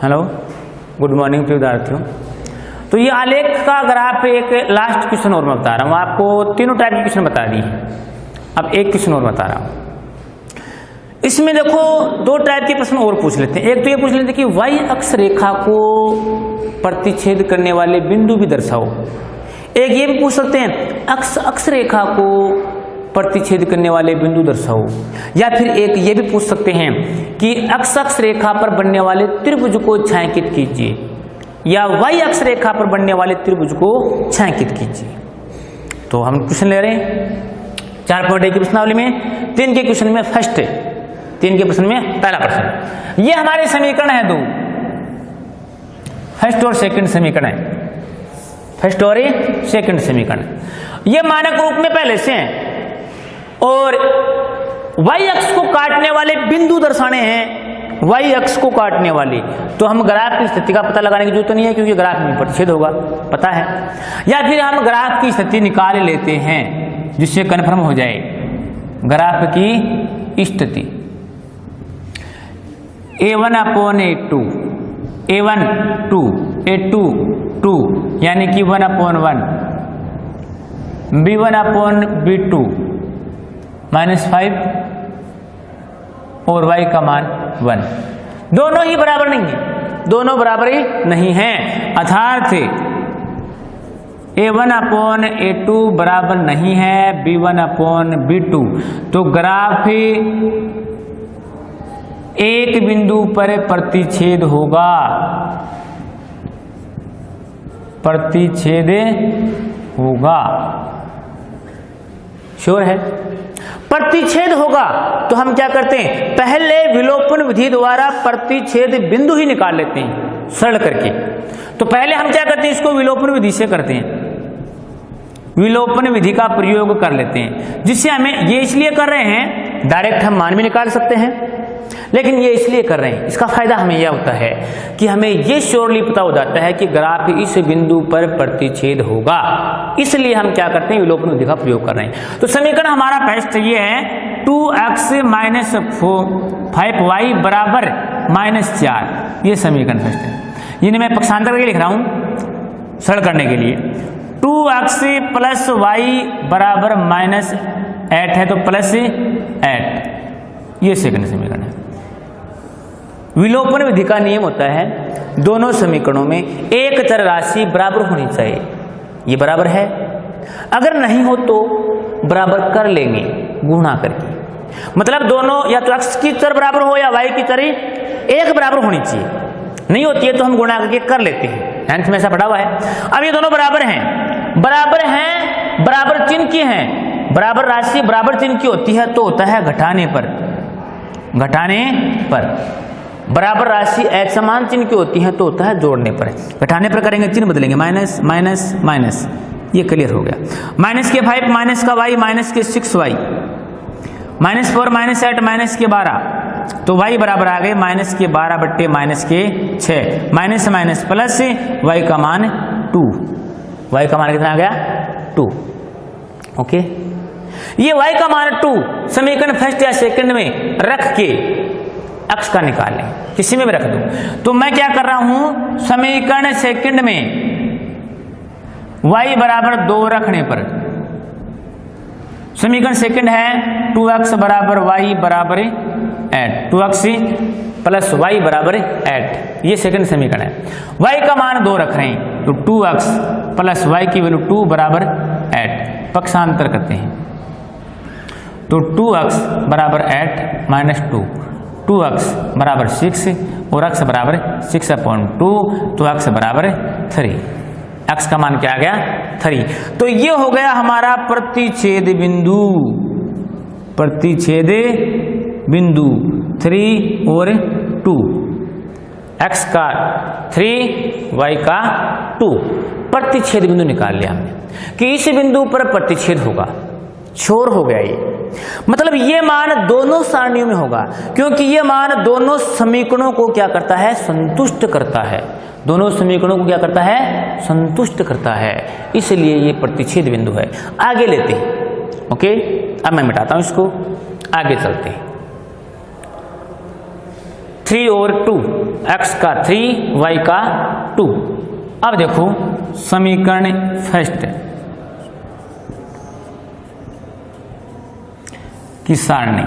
Hello, good morning प्रिय विद्यार्थियों। तो ये आलेख का ग्राफ एक लास्ट क्वेश्चन और मैं बता रहा हूँ आपको। तीनों टाइप के क्वेश्चन बता दिए, अब एक क्वेश्चन और बता रहा हूँ। इसमें देखो दो टाइप के प्रश्न और पूछ लेते हैं। एक तो ये पूछ लेते हैं कि वाई अक्ष रेखा को प्रतिच्छेद करने वाले बिंदु भी दर्शाओ। एक ये भी पूछ सकते हैं अक्ष रेखा को प्रतिच्छेद करने वाले बिंदु दर्शाओ, या फिर एक ये भी पूछ सकते हैं कि अक्ष रेखा पर बनने वाले त्रिभुज को छायांकित कीजिए, या वाई अक्ष रेखा पर बनने वाले त्रिभुज को छायांकित कीजिए। तो हम क्वेश्चन ले रहे हैं 4.1 की प्रश्नावली में। 3 के क्वेश्चन में फर्स्ट है, 3 के प्रश्न में पहला प्रश्न। ये हमारे समीकरण है दो, फर्स्ट और सेकंड समीकरण है, फर्स्ट और सेकंड समीकरण। ये मानक रूप में पहले से हैं और वाई अक्ष को काटने वाले बिंदु दर्शाने हैं, वाई अक्ष को काटने वाले। तो हम ग्राफ की स्थिति का पता लगाने की जरूरत नहीं है क्योंकि ग्राफ में प्रतिच्छेद होगा, पता है। या फिर हम ग्राफ की स्थिति निकाल लेते हैं जिससे कन्फर्म हो जाए ग्राफ की स्थिति। A1/A2, A1 2, A2 2 यानी कि 1/1, B1/B2 -5 और y का मान 1। दोनों ही बराबर नहीं है, दोनों बराबर ही नहीं हैं, अर्थात A1/A2 बराबर नहीं है B1/B2। तो ग्राफ एक बिंदु पर प्रतिच्छेद होगा, प्रतिच्छेद होगा, श्योर है। प्रतिच्छेद होगा तो हम क्या करते हैं, पहले विलोपन विधि द्वारा प्रतिच्छेद बिंदु ही निकाल लेते हैं सरल करके। तो पहले हम क्या करते हैं, इसको विलोपन विधि से करते हैं, विलोपन विधि का प्रयोग कर लेते हैं, जिससे हमें ये इसलिए कर रहे हैं, डायरेक्ट हम मान भी निकाल सकते हैं, लेकिन ये इसलिए कर रहे हैं, इसका फायदा हमें यह होता है कि हमें ये श्योरली पता हो जाता है कि ग्राफ इस बिंदु पर प्रतिच्छेद होगा, इसलिए हम क्या करते हैं, विलोपन विधि का प्रयोग कर रहे हैं। तो समीकरण हमारा फर्स्ट ये है 2x - 5y बराबर -4, ये समीकरण फर्स्ट है। ये मैं पक्षांतर करके लिख रहा हूं सरल करने के लिए। 2x + y बराबर -8 है तो +8, ये सेकंड समीकरण है। विलोपन विधि का नियम होता है दोनों समीकरणों में एक चर राशि बराबर होनी चाहिए, ये बराबर है, अगर नहीं हो तो बराबर कर लेंगे गुणा करके। मतलब दोनों या तो x की चर बराबर हो या y की चर एक बराबर होनी चाहिए, नहीं होती है तो हम गुणा करके कर लेते हैं, हेंस में ऐसा पढ़ा हुआ है। अब ये दोनों बराबर हैं, बराबर हैं, बराबर चिन्ह की हैं, बराबर राशि बराबर चिन्ह की होती है तो होता है घटाने पर, घटाने पर। बराबर राशि एक समान चिन्ह की होती है तो होता है जोड़ने पर। घटाने पर करेंगे चिन्ह बदलेंगे, माइनस माइनस माइनस, ये क्लियर हो गया। माइनस के 5 माइनस का y माइनस के 6y, -4 -8 माइनस के 12, तो y बराबर आ गए माइनस के 12 बट्टे माइनस के 6, माइनस माइनस प्लस, y का मान 2, y का मान कितना आ गया 2। ओके, ये y का मान 2 समीकरण फर्स्ट या सेकंड में रख के अक्ष का निकाल लें, किसी में भी रख दो। तो मैं क्या कर रहा हूं, समीकरण सेकंड में y बराबर 2 रखने पर, समीकरण सेकंड है 2x बराबर y बराबर 8, 2x + y बराबर 8, ये सेकंड समीकरण है। y का मान 2 रख रहे हैं तो 2x + y की वैल्यू 2 बराबर 8, पक्षांतर करते हैं तो 2x बराबर 8 - 2, 2x बराबर 6 और x बराबर 6/2, तो x बराबर 3, x का मान क्या आ गया 3। तो ये हो गया हमारा प्रतिच्छेद बिंदु, प्रतिच्छेद बिंदु 3 और 2, x का 3 y का 2, प्रतिच्छेद बिंदु निकाल लिया हमने कि इस बिंदु पर प्रतिच्छेद होगा, छोर हो गया ये। मतलब ये मान दोनों सारणियों में होगा क्योंकि ये मान दोनों समीकरणों को क्या करता है, संतुष्ट करता है, दोनों समीकरणों को क्या करता है, संतुष्ट करता है, इसलिए ये प्रतिच्छेद बिंदु है। आगे लेते हैं, ओके, अब मैं मिटाता हूं इसको, आगे चलते हैं। 3 और 2 x का 3 y का 2। अब देखो समीकरण फर्स्ट की सारणी,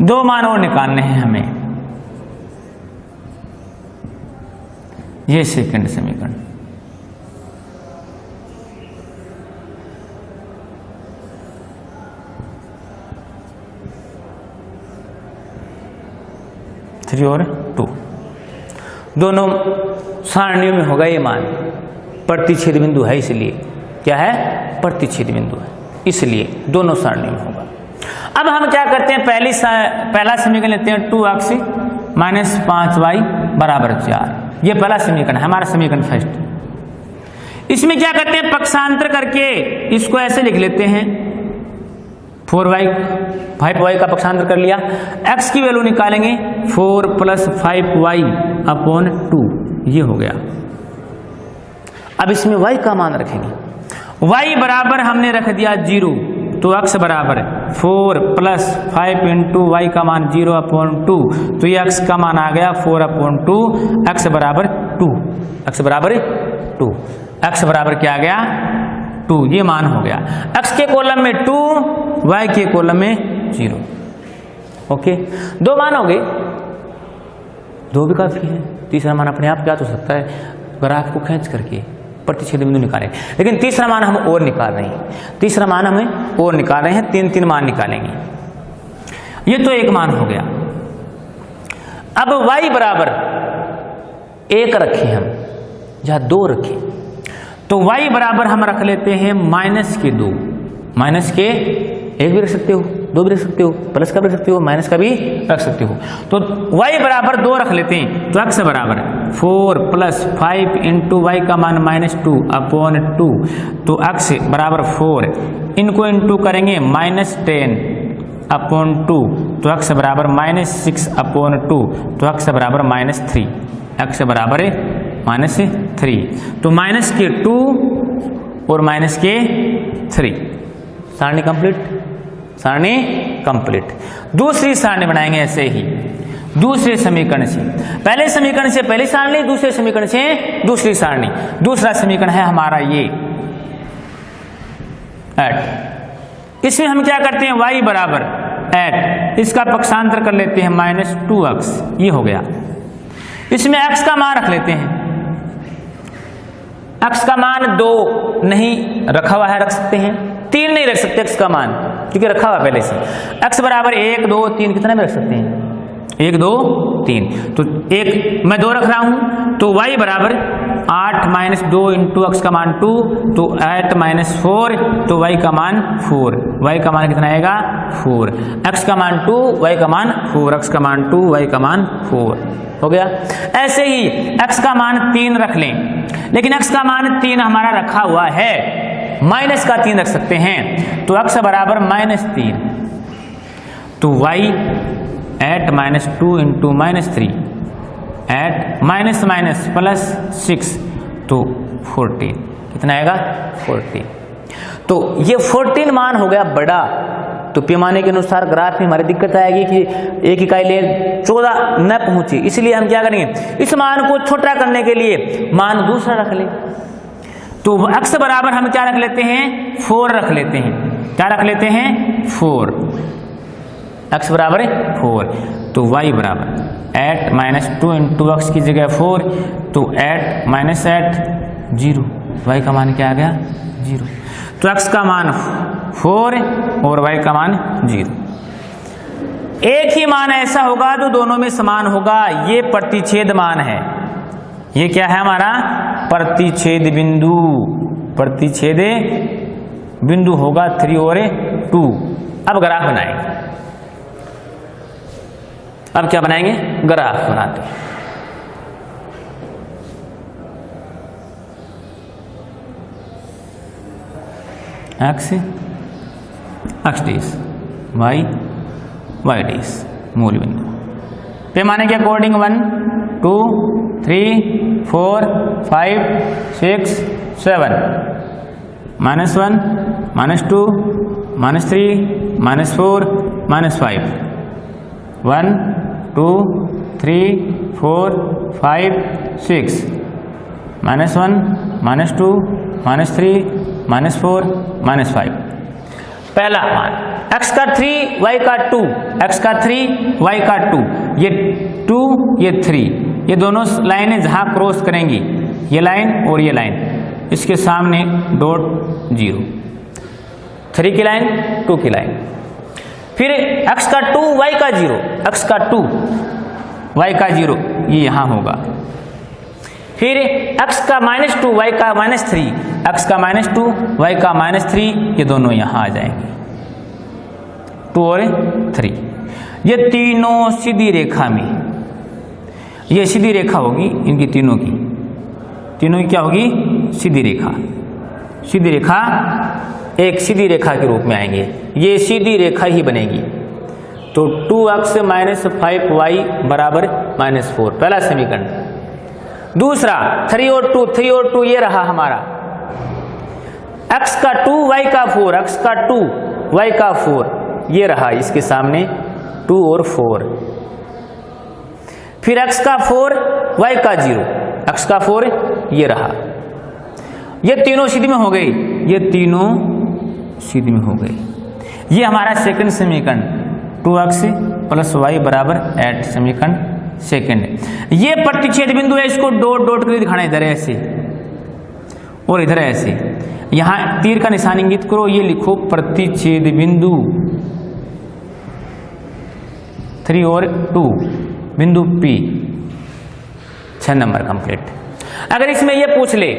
दो मान और निकालने हैं हमें। ये सेकंड समीकरण, थ्री और 2, दोनों सारणियों में होगा ये मान। प्रतिच्छेद बिंदु है इसलिए, क्या है, प्रतिच्छेद बिंदु है इसलिए दोनों सारणियों में होगा। अब हम क्या करते हैं, पहला समीकरण लेते हैं 2x माइनस 5y बराबर 4। ये पहला समीकरण है हमारा, समीकरण फर्स्ट। इसमें क्या करते हैं, पक्षांतर करके इसको ऐसे लिख लेते हैं 4y 5y का पक्षांतर कर लिया। x की वैल्यू निकालेंगे 4 + 5y अपॉन 2, ये हो गया। अब इसमें y का मान रखेंगे, y बराबर हमने रख दिया 0, तो x बराबर 4 + 5 × y का मान 0 अपॉन 2, तो ये x का मान आ गया 4 अपॉन 2, x बराबर 2, x बराबर 2, x बराबर क्या आ गया 2, ये मान हो गया। x के कॉलम में 2, y के कॉलम में 0। ओके, दो मान हो गए, दो भी काफी है। तीसरा मान अपने आप क्या हो सकता है, ग्राफ को खींच करके प्रतिच्छेद बिंदु निकालें, लेकिन तीसरा मान हम और निकाल रहे हैं, तीसरा मान हमें और निकाल रहे हैं, 3 मान निकालेंगे। ये तो एक मान हो गया। अब y बराबर 1 रखें हम, जहां 2 रखें, तो y बराबर हम रख लेते हैं -2, माइनस के 1 भी रख सकते हो, 2 भी रख सकते हो, प्लस का भी रख सकते हो, माइनस का भी रख सकते हो। तो y बराबर 2 रख लेते हैं, तो x बराबर 4 + 5 × y का मान -2 अपॉन 2, तो x बराबर 4, इनको इंटू करेंगे -10 अपॉन 2, तो x बराबर -6 अपॉन 2, तो x बराबर -3, x बराबर -3, तो माइनस के 2 और माइनस के 3। सारणी कंप्लीट, सारणी कंप्लीट। दूसरी सारणी बनाएंगे ऐसे ही, दूसरे समीकरण से, पहले समीकरण से पहली सारणी, दूसरे समीकरण से दूसरी सारणी। दूसरा समीकरण है हमारा ये 8। इसमें हम क्या करते हैं, y बराबर 8, इसका पक्षांतर कर लेते हैं -2x, ये हो गया। इसमें x का मान रख लेते हैं, x का मान 2 नहीं रखा हुआ है, रख सकते हैं, 3 नहीं रख सकते x का मान, क्योंकि रखा हुआ पहले से। x बराबर 1 2 3 कितना में रख सकते हैं, 1 2 3, तो 1 मैं 2 रख रहा हूं, तो y बराबर 8 - 2 × x का मान 2, तो 8 - 4, तो y का मान 4, y का मान कितना आएगा 4, x का मान 2, y का मान 4, x का मान 2, y का मान 4 हो गया। ऐसे ही x का मान 3 रख लें, लेकिन x का मान 3 हमारा रखा हुआ है, माइनस का 3 रख सकते हैं, तो x बराबर -3, तो y 8 - 2 × -3, 8 माइनस प्लस 6, तो 14, कितना आएगा 14। तो ये 14 मान हो गया बड़ा, तो पैमाने के अनुसार ग्राफ में हमारी दिक्कत आएगी कि एक इकाई ले 14 न पहुंची, इसलिए हम क्या करेंगे, इस मान को छोटा करने के लिए मान दूसरा रख ले। तो x बराबर हम क्या रख लेते हैं, 4 रख लेते हैं, क्या रख लेते हैं 4, x बराबर 4, तो y बराबर 8 - 2 × x की जगह 4, तो 8 - 8 0, y का मान क्या आ गया 0, तो x का मान 4 और y का मान 0। एक ही मान ऐसा होगा जो दोनों में समान होगा, ये प्रतिच्छेद मान है, ये क्या है हमारा प्रतिच्छेद बिंदु, प्रतिच्छेद बिंदु होगा 3 और 2। अब ग्राफ बनाएंगे, अब क्या बनाएंगे, ग्राफ बनाते हैं। x डैश y डैश मूल बिंदु, पैमाने के अकॉर्डिंग 1 2 3 4 5 6 7, -1 -2 -3 -4 -5, 1 2 3 4 5 6, -1 -2 -3 -4 -5। पहला मान x का 3 y का 2, x का 3 y का 2, ये 2 ये 3, ये दोनों लाइनें जहां क्रॉस करेंगी, ये लाइन और ये लाइन, इसके सामने डॉट 0, 3 की लाइन 2 की लाइन। फिर x का 2 y का 0, x का 2 y का 0 ये यहां होगा। फिर x का -2 y का -3, x का -2 y का -3 ये दोनों यहां आ जाएंगे, 2 और 3। ये तीनों सीधी रेखा में, ये सीधी रेखा होगी इनकी तीनों की क्या होगी? सीधी रेखा। सीधी रेखा एक सीधी रेखा के रूप में आएंगे, ये सीधी रेखा ही बनेगी। तो 2x - 5y बराबर -4, पहला समीकरण। दूसरा 3 और 2 ये रहा हमारा, x का 2 y का 4, x का 2 y का 4 ये रहा, इसके सामने 2 और 4। फिर x का 4 y का 0, x का 4 ये रहा, ये तीनों सीधी में हो गई, ये तीनों सीधी में हो गई। ये हमारा सेकंड समीकरण 2x + y बराबर 8 समीकरण सेकंड। ये प्रतिच्छेद बिंदु है, इसको डॉट डॉट करके दिखाना, इधर ऐसे और इधर ऐसे। यहां तीर का निशान इंगित करो, ये लिखो प्रतिच्छेद बिंदु 3 और 2 बिंदु P। 6 number complete. अगर इसमें ये पूछ ले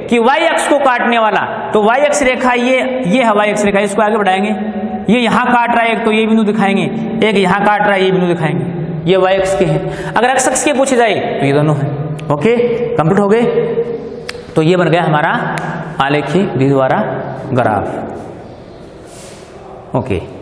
कि y अक्ष को काटने वाला, तो y अक्ष रेखा ये है y अक्ष रेखा, इसको आगे बढ़ाएंगे, ये यहां काट रहा है एक, तो ये बिंदु दिखाएंगे, एक यहां काट रहा है, ये बिंदु दिखाएंगे, ये y अक्ष के हैं। अगर x अक्ष के पूछे जाए तो ये दोनों हैं। ओके, कंप्लीट हो गए। तो ये बन गया हमारा आलेखी विधि द्वारा ग्राफ। ओके।